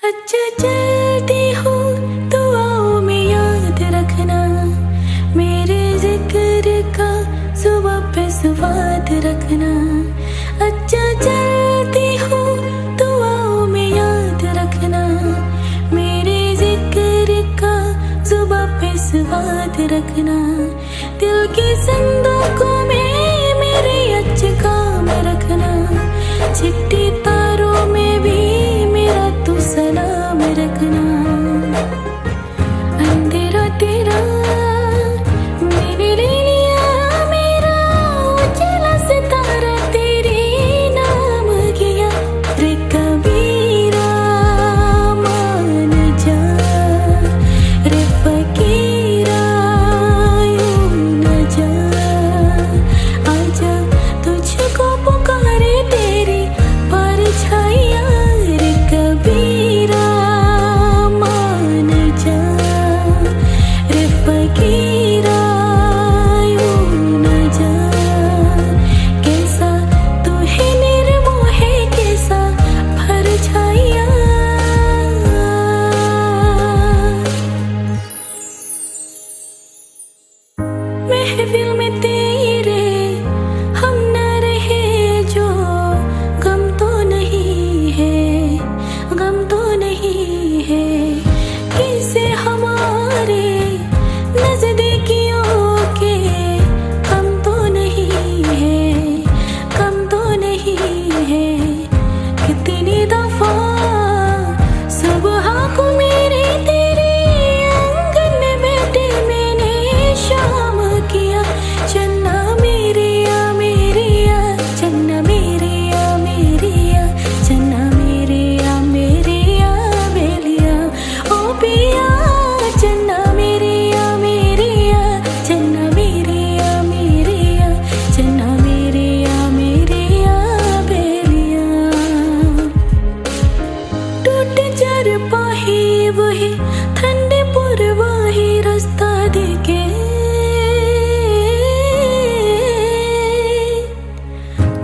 अच्छा चलती हूँ दुआओं में याद रखना, मेरे जिक्र का सुबह पे स्वाद रखना। अच्छा चलती हूँ दुआओं में याद रखना, मेरे जिक्र का सुबह पे स्वाद रखना। दिल की संदूकों में मेरे अच्छे काम रखना, चिट्ठी तारों में भी मेरा तू सलाम रखना। अंधेरा तेरा मैंने ले लिया, मेरा उजला सितारा तेरे नाम किया। रे कबीरा मान जा, रे फकीरा यूं न जा। आजा तुझको पुकारे तेरी परछाइयाँ, रे कबीरा मान जा, रे फकीरा यूं न जा। कैसा तू है निर्मोह, कैसा परछाइयाँ। महफिल में तेरे हम न रहे जो, गम तो नहीं है, गम तो नहीं है। किसे हमारे नजदीकियों के कम तो नहीं है, कम तो नहीं है। कितनी दफा सुबह को मेरे तेरे आंगन में बैठे मैंने शाम किया। चन्ना मेरे या मेरे या, चन्ना मेरे या मेरे या, चन्ना मेरे या मेरे या बेलिया। ओ पिया चन्ना मेरे या मेरे या, चन्ना मेरे या मेरे या, चन्ना मेरे या मेरे या बेलिया। टूटे चरपाही वही ठंडे पुरवाही रास्ता देखे,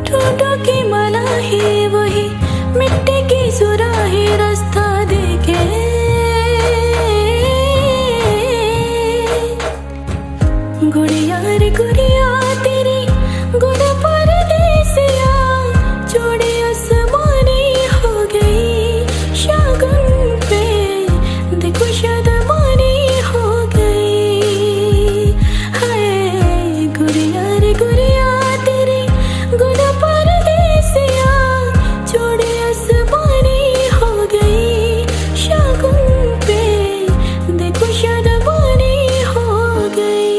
ठोठों की मलाही वही मिट्टी की सुराही रास्ता देखे। गुड़िया रे गुड़िया तेरी गुड़ परदेसिया, जोड़ी आसमानी हो गई शगुन पे, देखो शदमानी हो गई। हाय गुड़िया रे गुड़िया तेरी गुड़ परदेसिया, जोड़ी आसमानी हो गई शगुन पे, देखो शदमानी हो गई।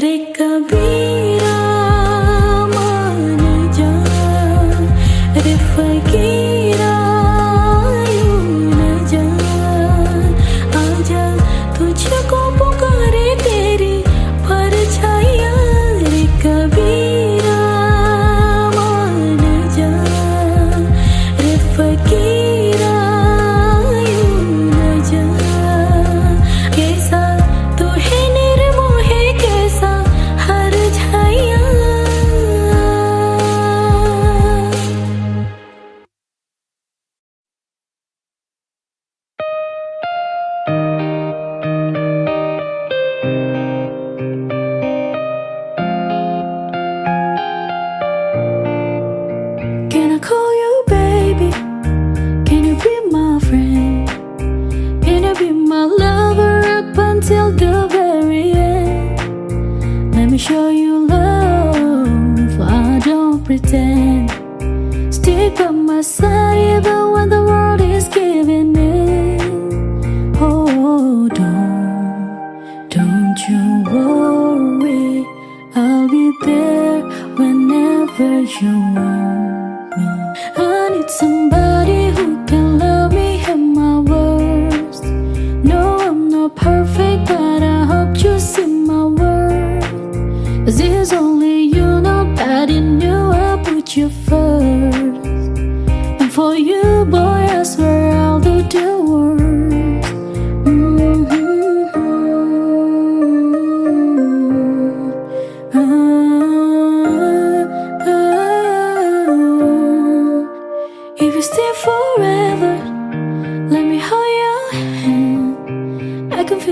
रे कबीरा मान जा, रे फकीरा यूं न जा। आजा तुझको पुकारे तेरी परछाइयाँ, रे कबीरा मान जा, रे फकीरा यूं न जा। कैसा तू है निर्मोह, कैसा हर छाइयाँ। Can I call you baby? Can you be my friend? Can you be my lover up until the very end? Let me show you love, I don't pretend. Stick by my side even when the world is giving in. Oh, don't you worry, I'll be there whenever you want me. I need somebody who can love me at my worst. No, I'm not perfect, but I hope you see my worth. 'Cause it's only you, nobody knew I put you first. And for you, boy, I swear I'll do the worst. If you stay forever,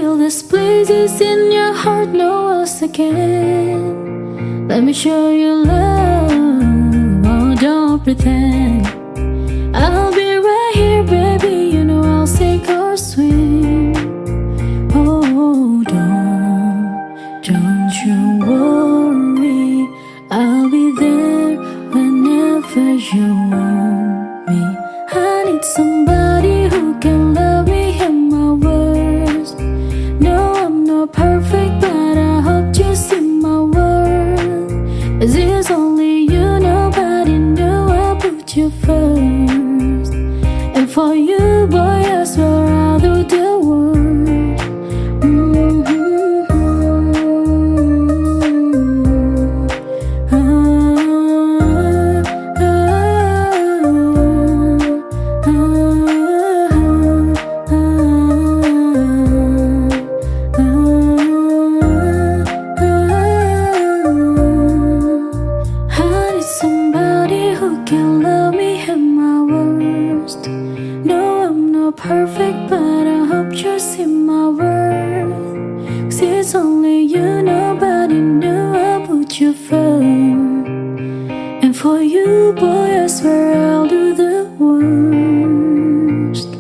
feel this places in your heart, no else again. Let me show you love, oh don't pretend. I'll be right here, baby, you know I'll sink or swim. Oh don't you worry, I'll be there whenever you want me. I need somebody who can love me in my worst. No, I'm not perfect, but I hope you see my worth. 'Cause it's only you, nobody knew I put you first. And for you, boy, I swear I'll do the world. Perfect, but I hope you see my worth. 'Cause it's only you, nobody knew I put you first. And for you, boy, I swear I'll do the worst.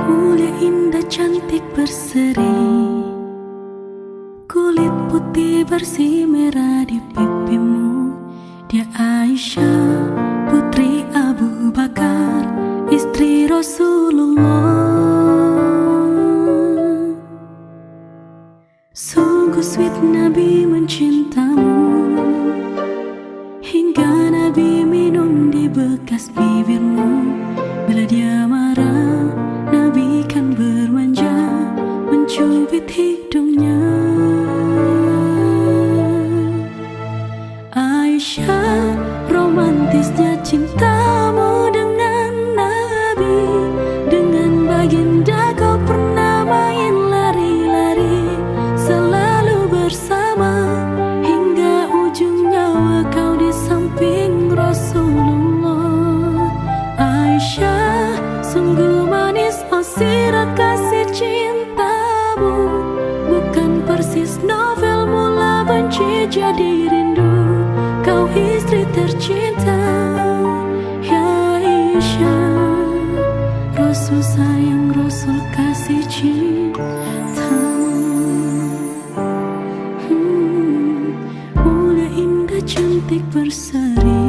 Mulia, indah, cantik, berseri, kulit putih bersih merah di pipimu. Dia Aisyah, putri Abu Bakar, istri Rasulullah. Sungguh sweet Nabi mencintamu, hingga Nabi minum di bekas bibirmu. Bila dia marah, Nabi kan bermanja, mencubit hidungnya. Aisyah, romantisnya cintamu dengan Nabi. Dengan baginda kau pernah main lari-lari, selalu bersama, hingga ujung nyawa kau di samping Rasulullah. Aisyah, sungguh manis, oh sirah kasih cintamu. Bukan persis novel mula benci jadi rindu. Kau istri tercinta, ya Aisyah. Rasul sayang, Rasul kasih cintamu. Mulia, indah, cantik, berseri,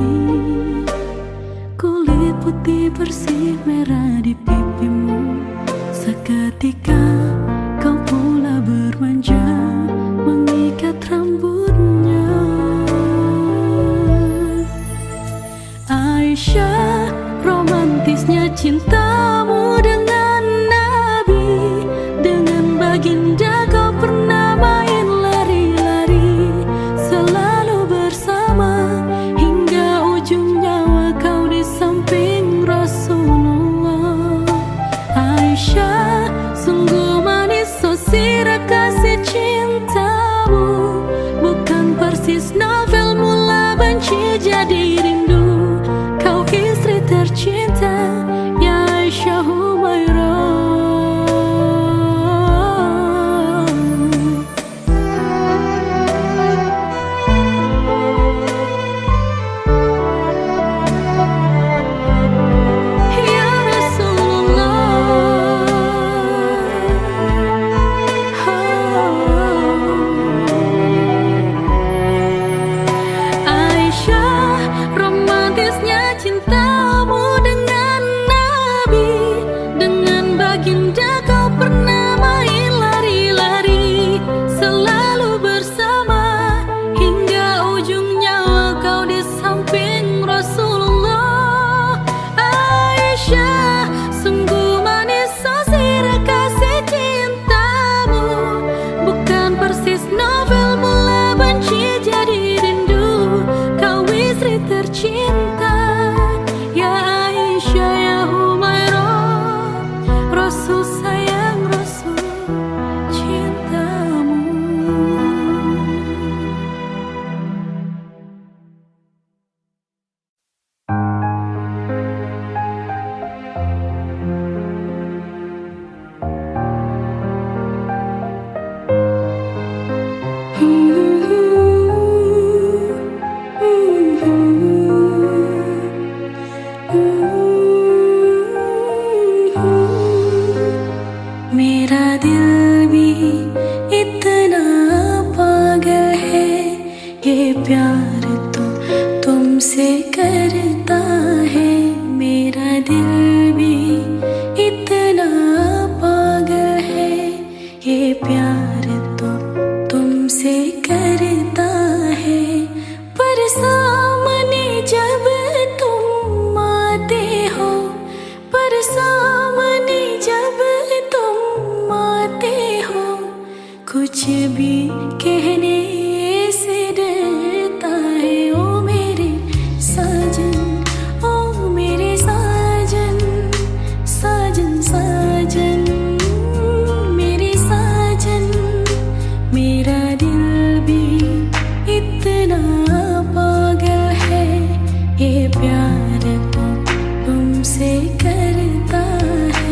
kulit putih bersih merah di pipimu. Seketika kau pula bermanja, mengikat rambutnya. Aisyah, romantisnya cintamu dengan Nabi. Dengan baginda kau pernah main lari-lari, selalu bersama, hingga ujung nyawa kau di samping Rasulullah. Aisyah, sungguh manis, oh sirah kasih cintamu. Bukan persis novel mula benci jadi rindu. Kau istri tercinta, ya Aisyah Humairah. Ya Rasulullah. Aisyah, romantisnya cintamu dengan Nabi. Dengan baginda kau pernah main lari-lari, selalu bersama, hingga ujung nyawa kau di samping Rasulullah. Aisyah, sungguh manis, oh sirah kasih cintamu. Bukan persis novel mula benci jadi rindu. Kau istri tercinta, ya प्यार तो तुमसे करता है, मेरा दिल भी इतना पागल है। ये प्यार तो तुमसे करता है, पर सामने जब तुम आते हो, पर सामने जब तुम आते हो, कुछ भी कहने से डरता है। ओ मेरे साजन, ओ मेरे साजन, साजन साजन, मेरे साजन, मेरा दिल भी इतना पागल है। ये प्यार तो तुमसे करता है।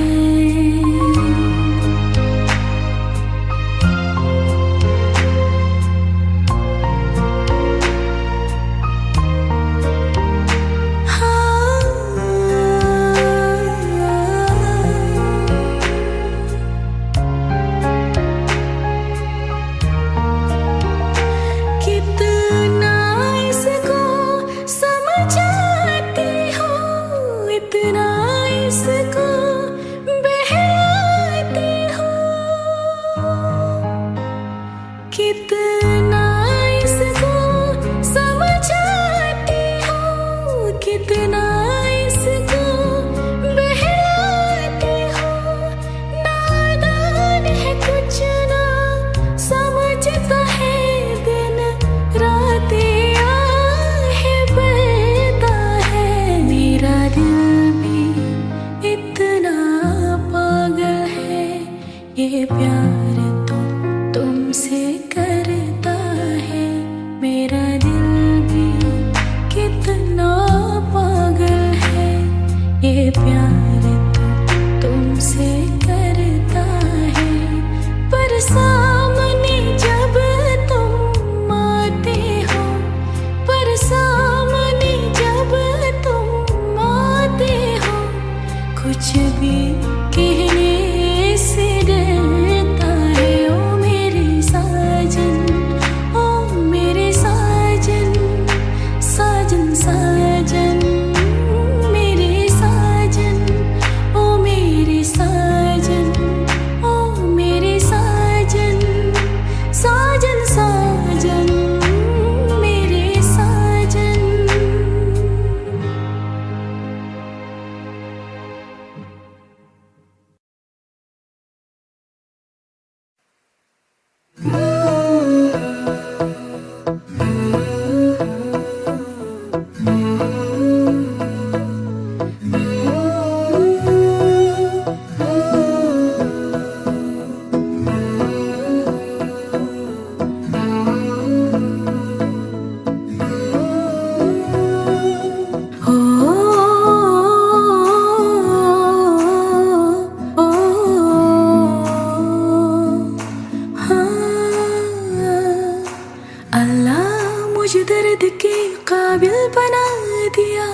कितना इसको समझाती हो, इतना इसको बहलाती हो, कितना इसको समझाती हो, कितना इसको बहलाती हो। नादान है कुछ ना समझता है, दिन रात आहे बहता है। मेरा दिल भी इतना पागल है, ये प्यार तो तुमसे करता है। मेरा दिल भी कितना पागल है, ये प्यार तो तुमसे करता है, पर सामने जब तुम आते हो, पर सामने जब तुम आते हो, कुछ भी कहने से डरता है। ओ मेरे साजन, ओ मेरे साजन, साजन साजन, मेरे साजन, ओ मेरे साजन, ओ मेरे साजन, साजन साजन, मेरे साजन। ओ ओ अल्लाह मुझे दर्द के काबिल बना दिया,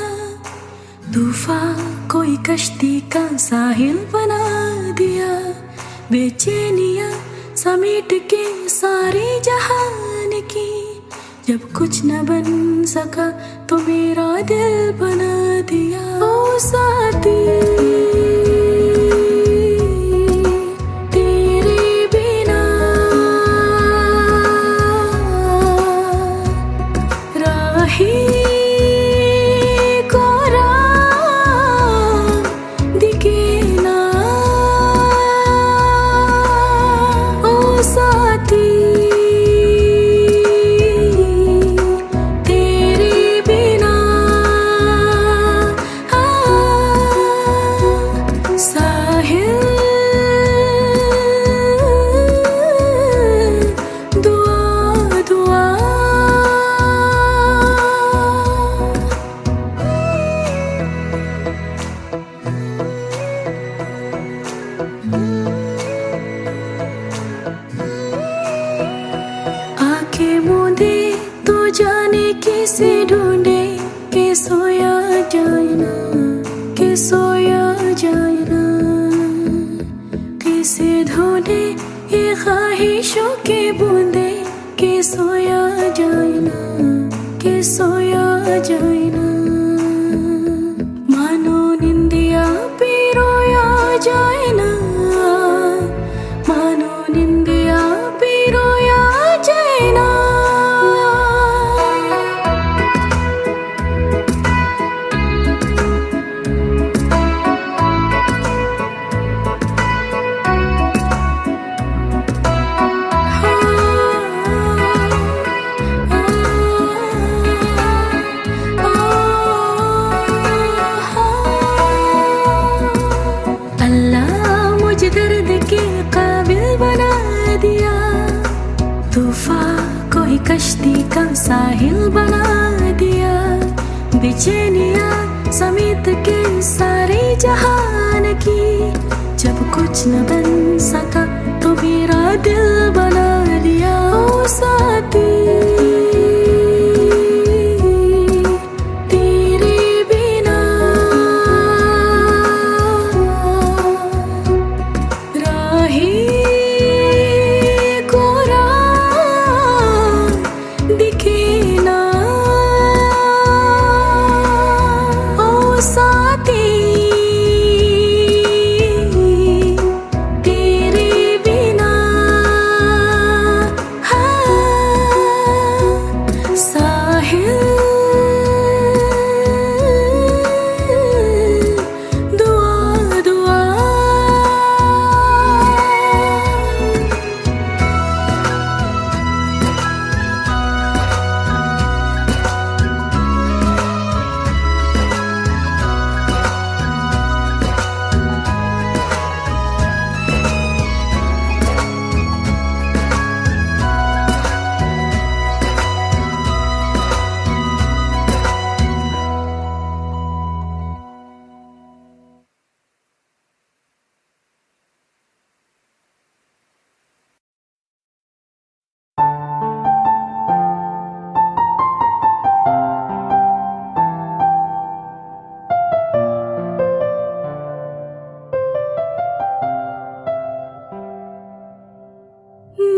तूफान कोई कश्ती का साहिल बना दिया। बेचैनियां समेट के सारे जहान की, जब कुछ न बन सका तो मेरा दिल बना दिया। ओ साथी तेरे बिना राही कोरा दिखे ना। ओ साथी तेरे बिना साहिल दुआ दुआ। आंखें मूंदे तो जाने किसे ढूंढे, के सोया जाए ना, के सोया जाए ना, किसे ढूंढे ये ख्वाहिशों के बूंदे, के सोया जाए ना। के सोया जाए ना, मानो निंदिया भी रोया जाए ना, मानो निंदिया भी रोया जाए ना। दर्द के काबिल बना दिया, तूफान को ही कश्ती का साहिल बना दिया, बेचैनिया समेत के सारे जहान की, जब कुछ न बन सका तो मेरा दिल बना दिया। ओ साथी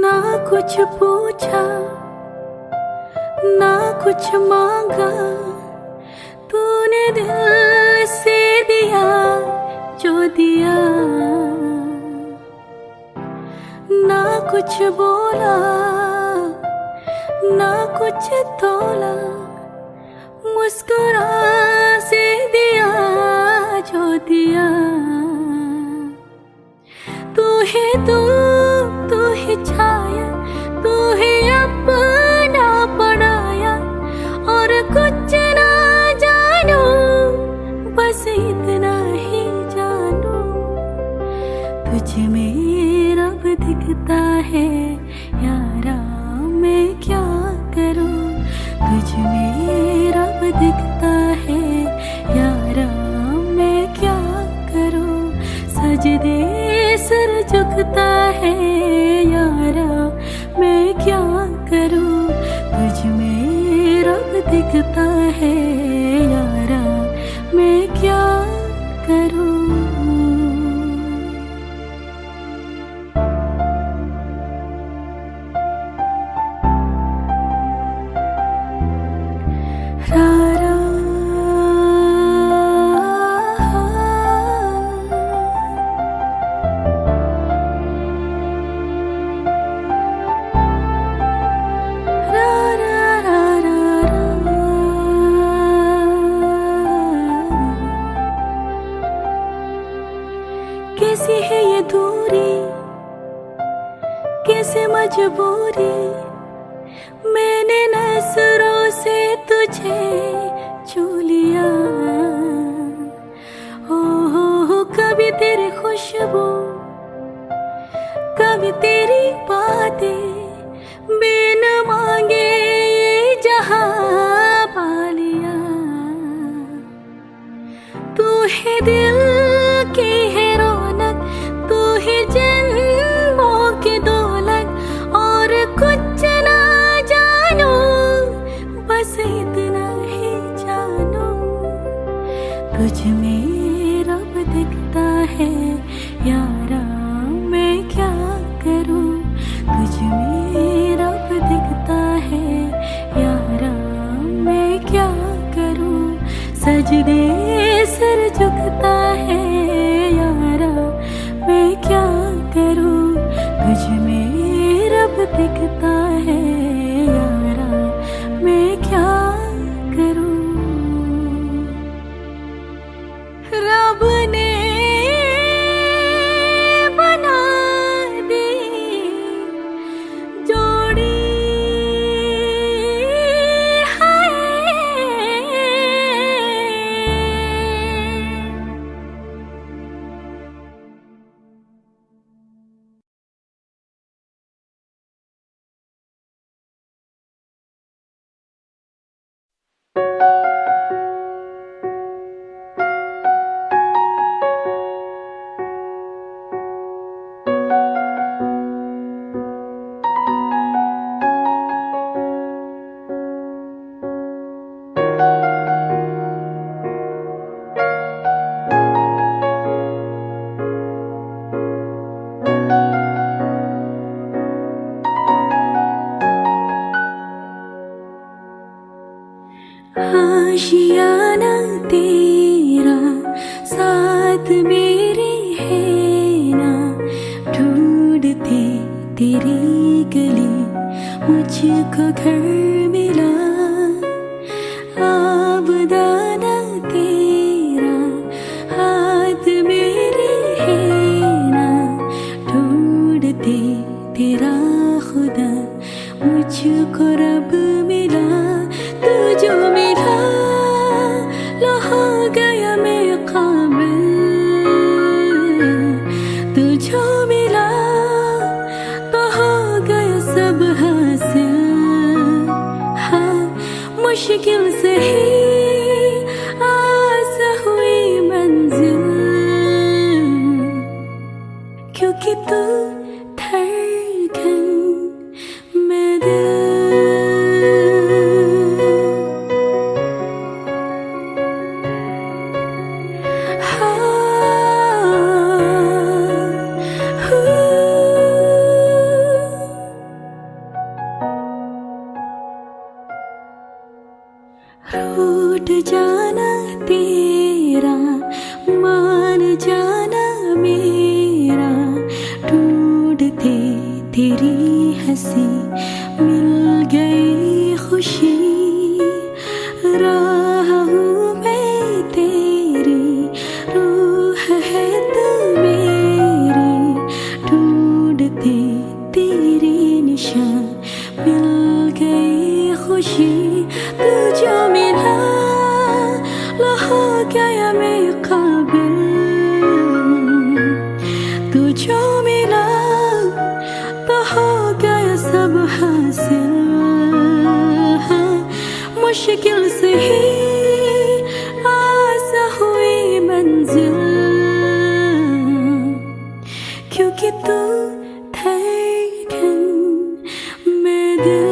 ना कुछ पूछा ना कुछ मांगा, तूने दिल से दिया जो दिया, ना कुछ बोला ना कुछ तोला, मुस्कुरा से दिया जो दिया। तू है तू है छाया, तू है अपना पढ़ाया, और कुछ ना जानू बस इतना ही जानू, तुझ में रब दिखता है यारा मैं क्या करूं, तुझ में रब दिखता है यारा मैं क्या करूं, सजदे सर झुकता है यारा मैं क्या करूं, तुझ में रब दिखता है यारा मैं क्या करूं। आशियाना तेरा साथ मेरे है ना, ढूंढते तेरी गली मुझको घर मिला। आबदाना तेरा हाथ मेरे है ना, ढूंढते तेरा खुदा मुझको रब मिला। तू जो मिला लो हो गया मैं काबिल, तू जो मिला तो हो गया सब हासिल। हाँ मुश्किल से ही आस हुई मंजिल, क्योंकि तू धड़कन में दिल। रूठ जाना तेरा मान जाना मेरा, ढूंढते तेरी हंसी मिल गई खुशी। राह हूँ मैं तेरी, रूह है तू मेरी, ढूंढते तेरी निशान मिल गई खुशी। तू जो मिला लो हो गया मैं काबिल, तू जो मिला तो हो गया सब हासिल। हाँ मुश्किल से ही आस हुई मंजिल, क्योंकि तू धड़कन में दिल।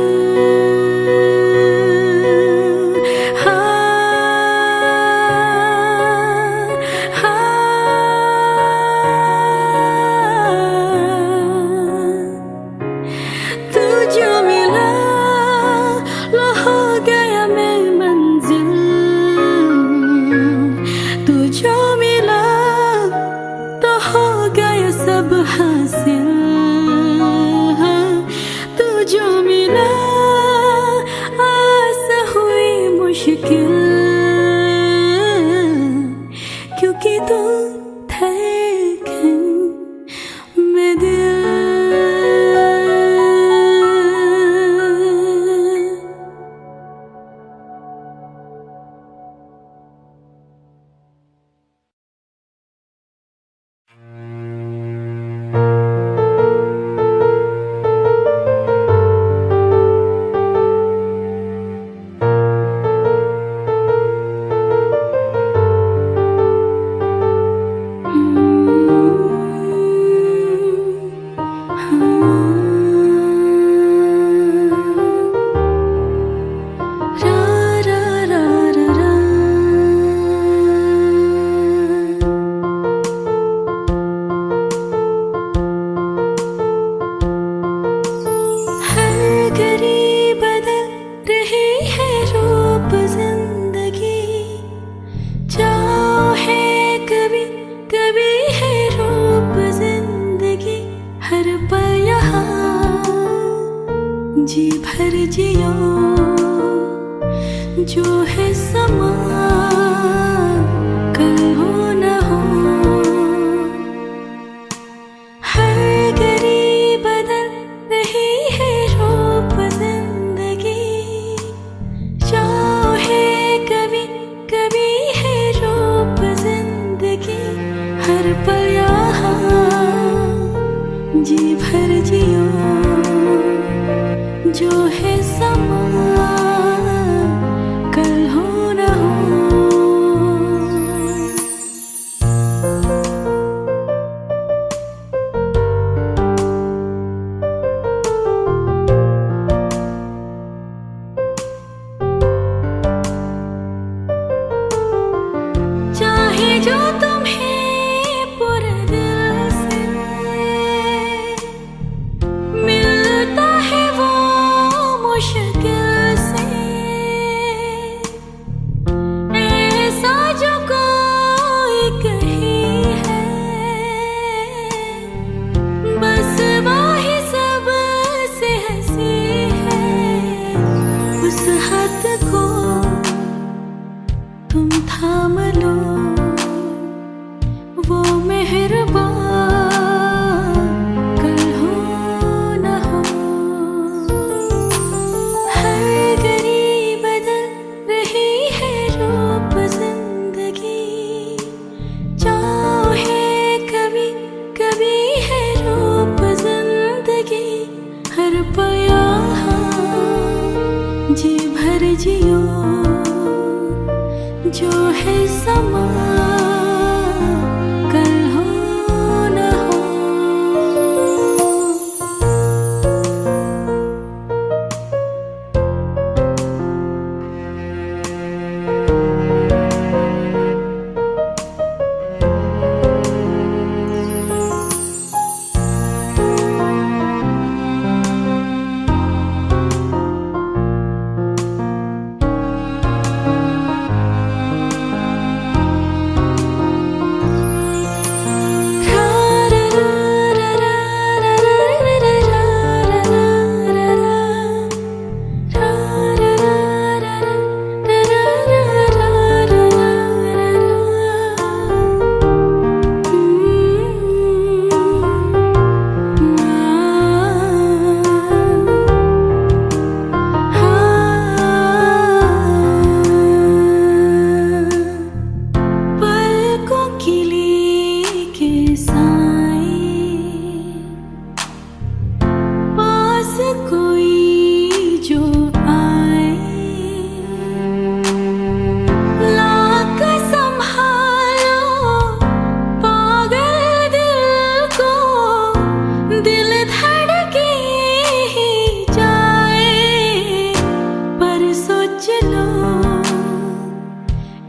सब हासिल, तू जो मिला आस हुई मुश्किल, क्योंकि तू धड़कन में दिल। जी भर जियो जो है समा, कल हो न हो। हर घड़ी बदल रही है रूप जिंदगी, चाहे कभी कभी है रूप जिंदगी। हर पल यहाँ जी भर जियो जो है समा, कल हो हाथ को तुम थाम लो, वो मेहरबान कल हो न हो। हर घड़ी बदल रही है रूप जिंदगी, चाहे कभी कभी है रूप जिंदगी। हर पया जी भर जियो, जो है समा कल हो न हो।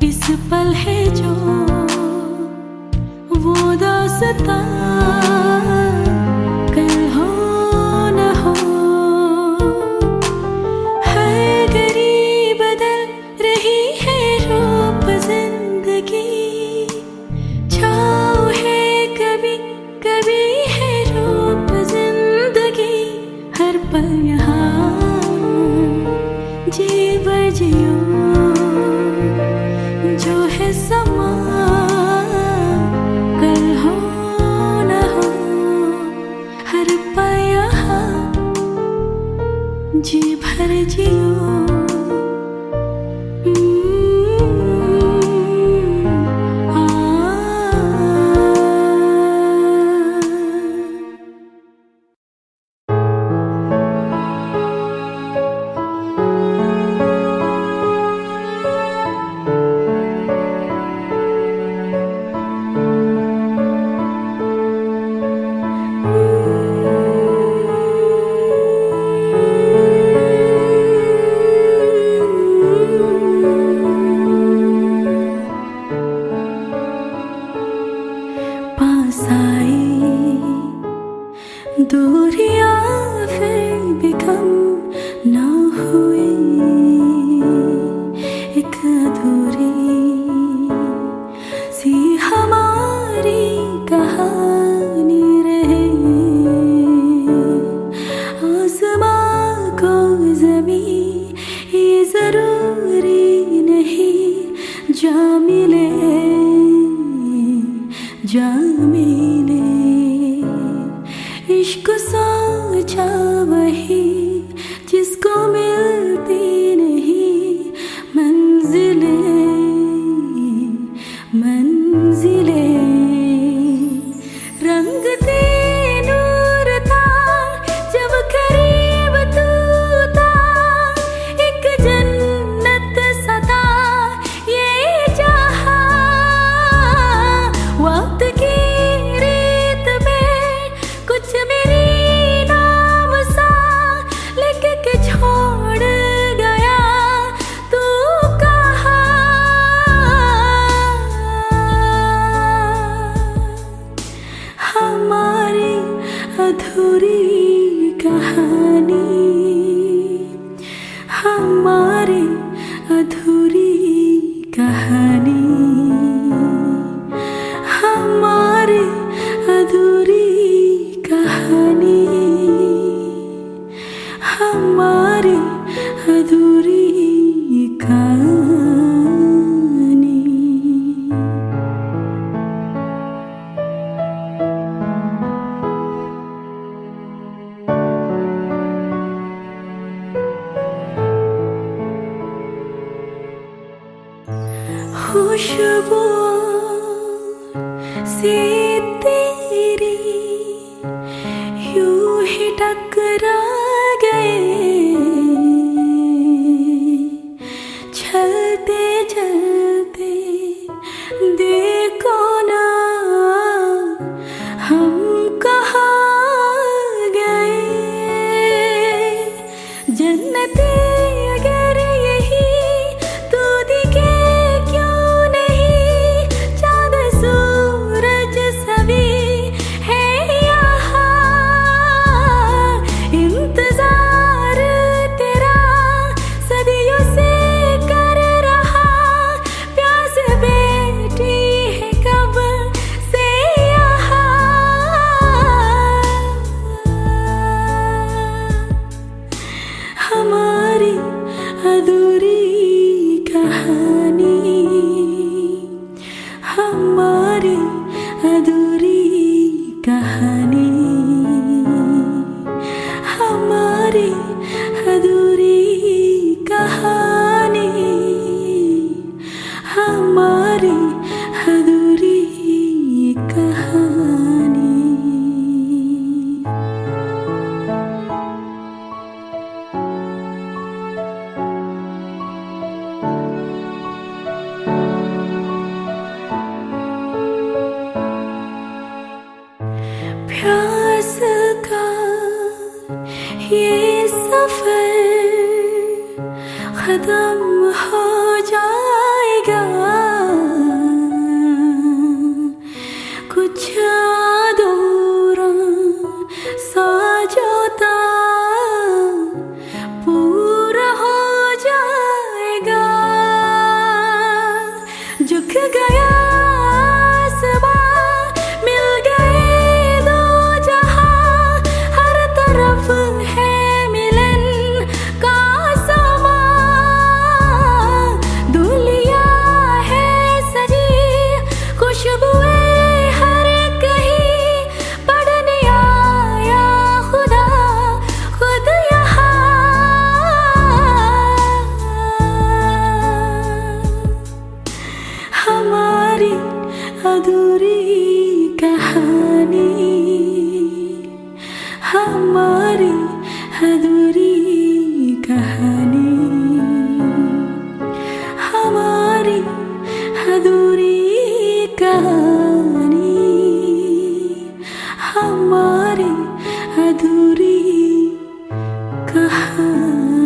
इस पल है जो वो दास्तां कल हो न हो। हर घड़ी बदल रही है रूप जिंदगी, छाँव है कभी कभी है रूप जिंदगी। हर पल यहाँ जी बजियो, जो है समा कल हो न हो। हर पल यहाँ जी भर जियो। खुशबुओं से तेरी यूं ही टकरा गए, चलते चलते देखो ना हम कहाँ गए। जन्नती अगर यही तू दिखे क्यों नहीं, चाँद सूरज सभी है यहाँ। इंतजार तेरा सदियों से कर रहा, प्यास बैठी है कब से हमारी अधूरी कहानी, हमारी अधूरी कहानी, हमारी अधूरी कहानी, हमारी अधूरी कहानी। प्यास का ये सफर खत्म हो जाएगा, कुछ अधूरा सा जो था पूरा हो जाएगा। झुक गया हमारी अधूरी कहानी, हमारी अधूरी कहानी, हमारी अधूरी कहानी, हमारी अधूरी कहानी।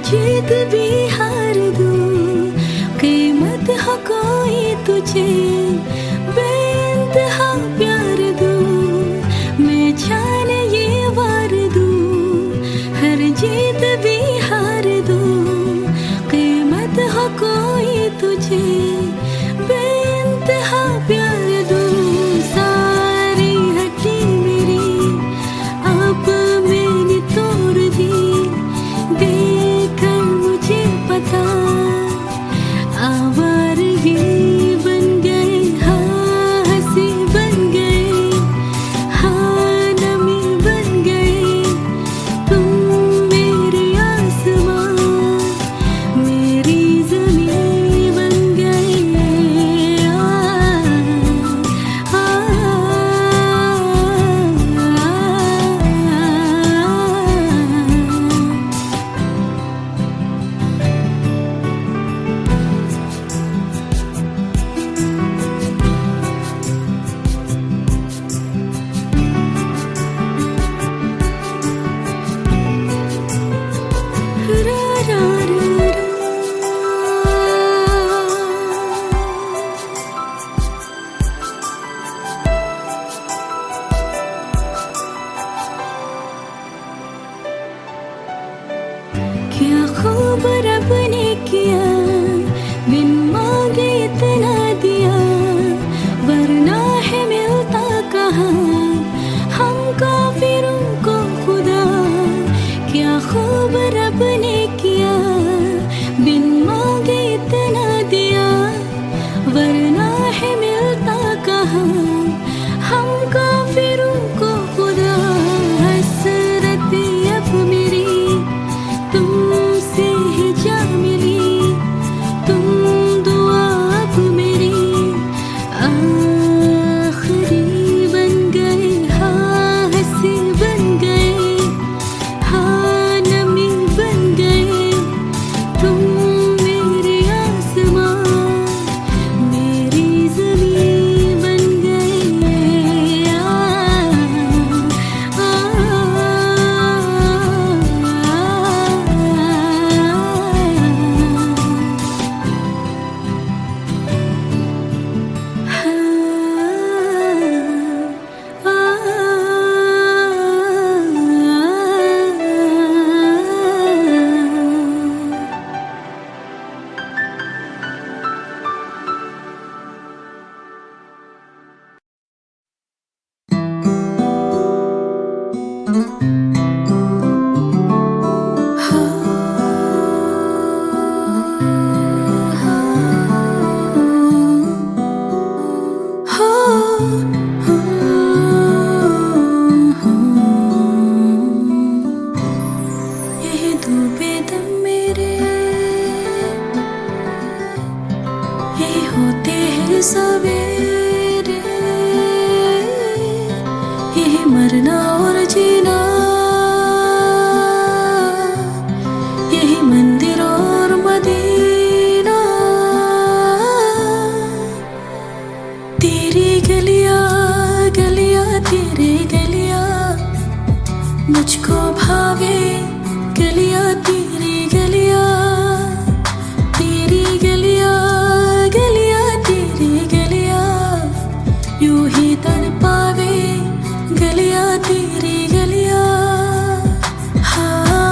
जीत भी हार दूं, कीमत हो कोई तुझे बेइंतहा प्यार दूं, मैं जान ये वार दूं, हर जीत भी हार दूं, कीमत हो कोई तुझे बेइंतहा प्यार दूं। सारी हड्डी मेरी आप मैंने तोड़ दी, देखकर मुझे पता आवारगी बन गए, हाँ हंसी बन गए, हाँ नमी बन गए, तुम मेरे आसमां मेरी ज़मीं बन गए। आ, रा रा रा रा। क्या खूब रब ने किया, बिन मांगे इतना दिया, वरना है मिलता कहाँ हम काफिरों को खुदा। क्या खूब रब ने किया, बिन मांगे इतना दिया, वरना है मिलता कहाँ हम काफिरों को खुदा। हसरत अब मेरी तुमसे ही जा मिली, तुम दुआ अब मेरी आखिरी बन गए, हाँ हंसी बन गए, हाँ नमी बन गए, तुम मेरे आसमां मेरी ज़मीं बन गए। यही डूबे दम मेरे, यही होते हैं सवेरे, यही मरना और जीना, यही मंदिर और मदीना। तेरी गलियां गलियां तेरी गलियां मुझको भावे, गलियां तेरी गलियां, तेरी गलियां गलियां तेरी गलियां, यूं ही तड़पावे, गलियां तेरी गलियां। हाँ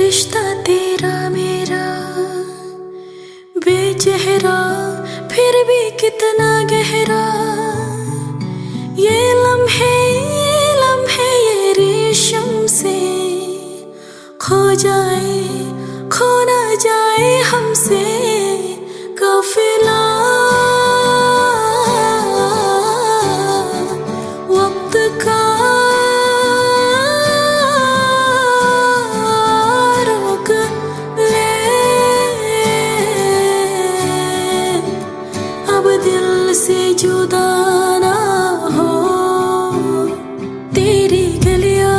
रिश्ता तेरा मेरा बेचेहरा फिर भी कितना गहरा, ये लम्हे ये रेशम से खो जाए, खो ना जाए हमसे काफिला। वक्त का रोक ले, अब दिल से जुदा ना हो। तेरी गलियां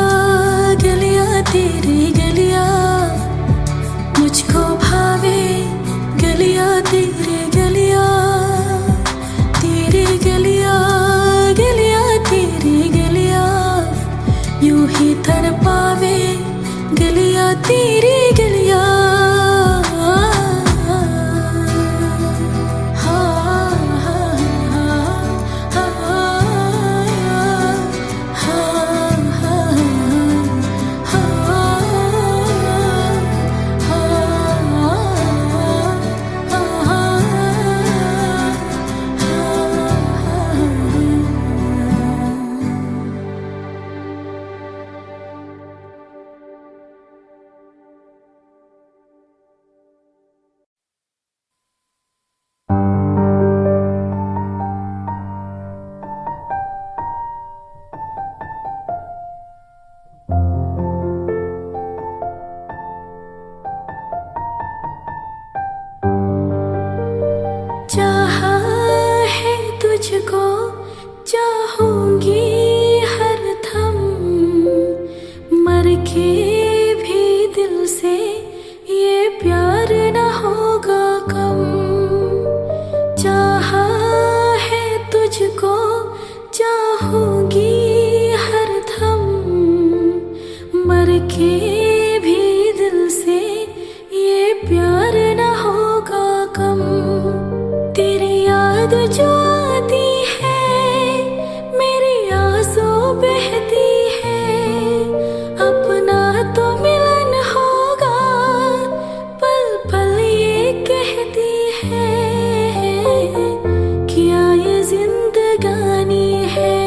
गलियां तेरी गलियां मुझको भावे, गलियां तेरी गलियां, तेरी गलियां गलियां तेरी गलियां यूं ही तड़पावे, गलियां तेरी गलियां। चाहा है तुझको चाहूंगी हरदम, मर के भी दिल से ये प्यार न होगा कम। चाहा है तुझको चाहूंगी हरदम, मर के भी दिल से ये प्यार न होगा कम। तेरी याद जो आती है मेरी आंसू बहती है, अपना तो मिलन होगा पल पल ये कहती है। क्या ये जिंदगानी है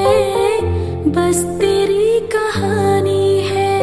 बस तेरी कहानी है,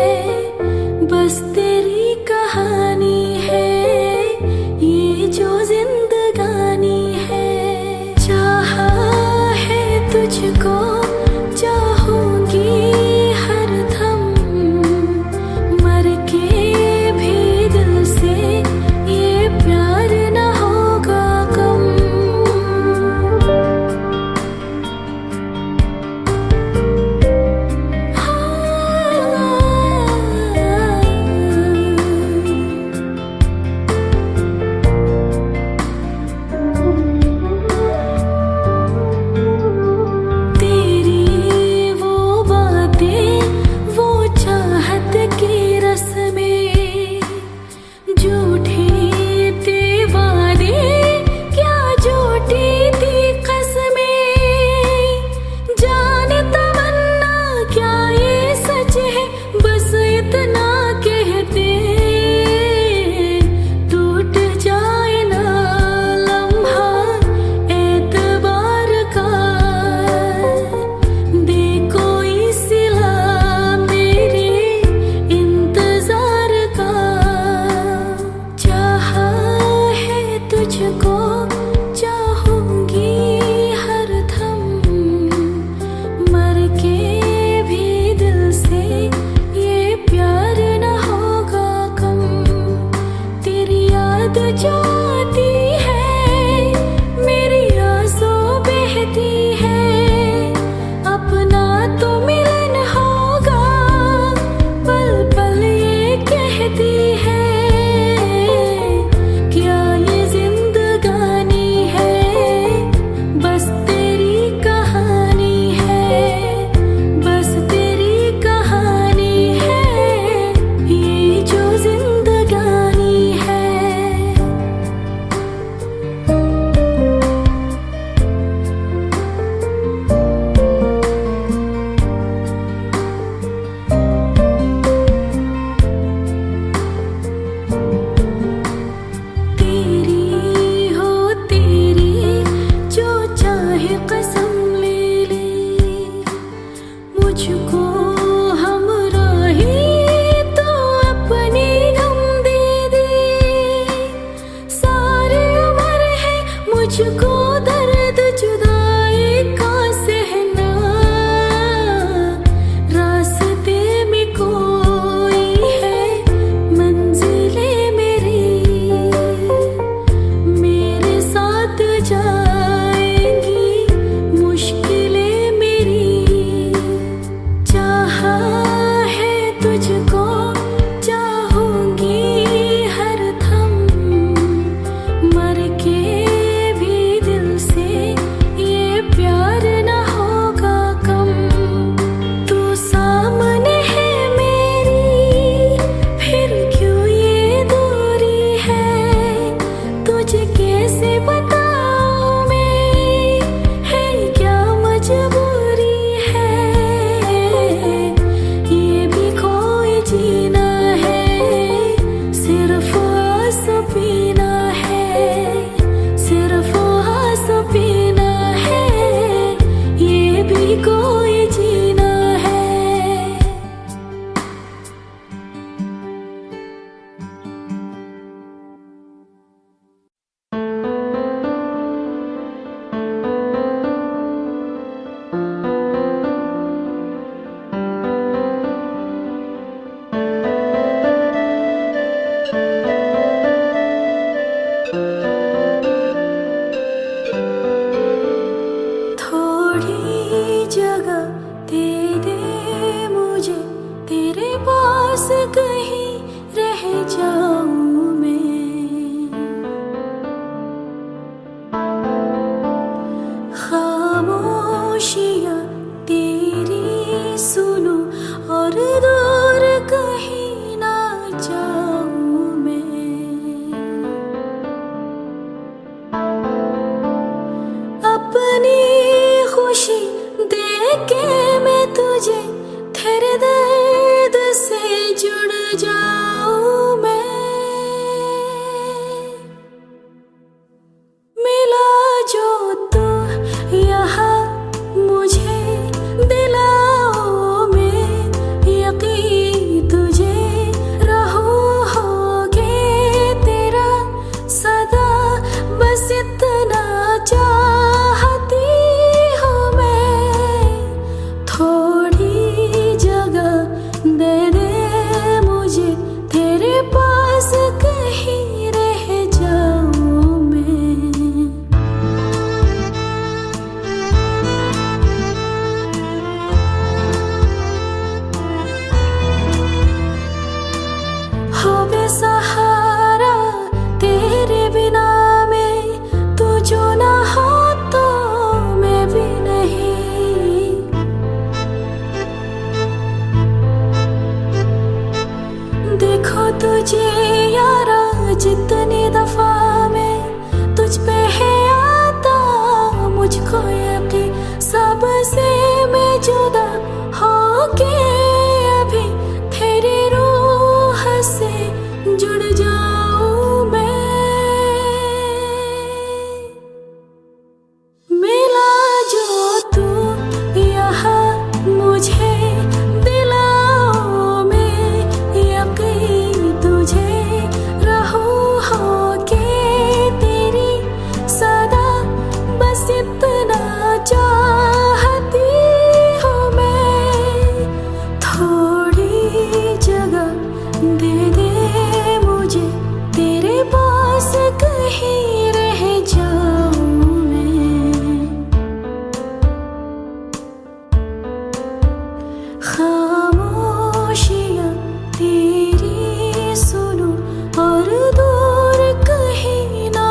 पास कहीं रह जाऊं मैं। खामोशियां तेरी सुनूं और दूर कहीं ना जाऊं मैं। अपनी खुशी देख के मैं तुझे तेरे दर्द से जुड़ जाऊं मैं। मिला जो तू यहाँ मुझे दिलाओ में यकीन तुझे रहूं होगे तेरा सदा। बस इतना चाहती हूँ मैं, थोड़ी जगह दे दे मुझे तेरे पास कहीं रह जाऊं मैं। हो बेसहारा तेरे बिना मैं, तू जो ना हो तो मैं भी नहीं। देखो तुझे यारा जितनी दफा मैं तुझ पे है आता मुझको यकीन, सबसे मैं जुदा होके अभी तेरी रूह से जुड़ जाऊं मैं। मिला जो तू यहाँ मुझे दिलाओ में यकीन तुझे रहूं होके तेरी सदा। बस इतना चाहती हूँ मैं, थोड़ी जगह दे दे मुझे तेरे पास कहीं रह जाऊं मैं। खामोशियां तेरी सुनूं और दूर कहीं ना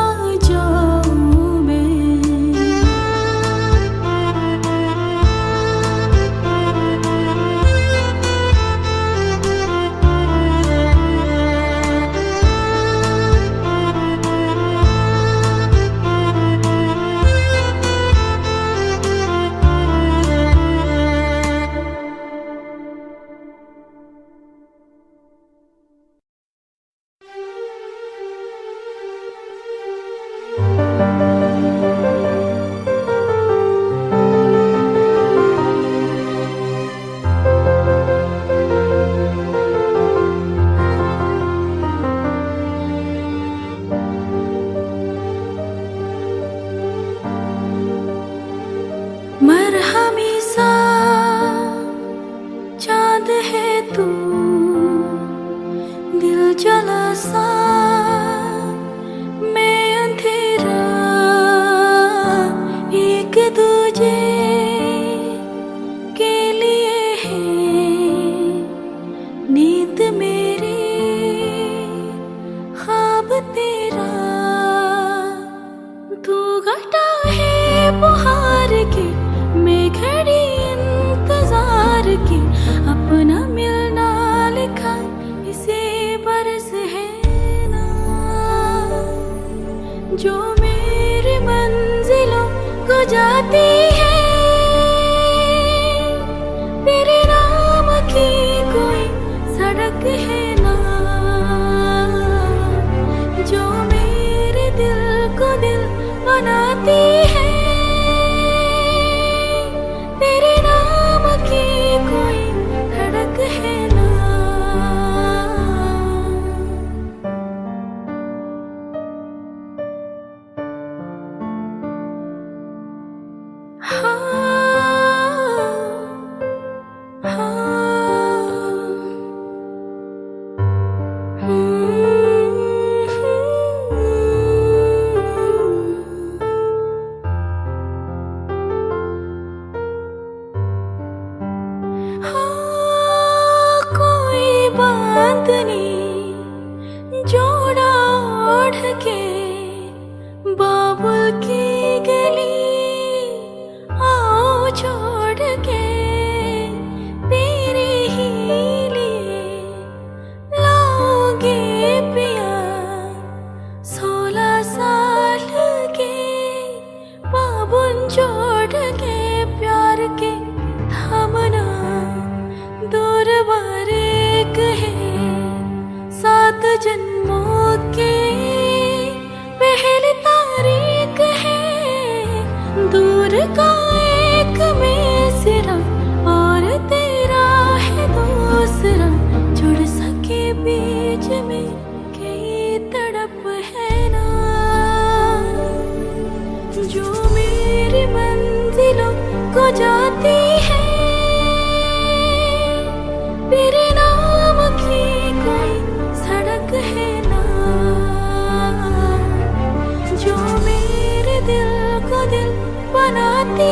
जाऊं मैं। मरहमी सा चाँद है तू, दिल जला सा मैं अंधेरा, एक दूजे के लिए है नींद मेरी ख्वाब तेरा। तू घटा है बुहार की मैं घड़ी इंतजार की, अपना मिलना लिखा इसे बरस है ना, जो मेरी मंजिलों को जाती है। तेरे नाम की कोई सड़क है ना, जो मेरे दिल को दिल बनाती है। तेरे नाम की कोई धड़क है ना। जन्मों के पहली तारीख है, दूर का एक मिसरा और तेरा है दूसरा, जुड़ सके बीच में कई तड़प है ना, जो मेरी मंजिलों को जाती है, मेरे नाम की कोई सड़क है ना, जो मेरे दिल को दिल बनाती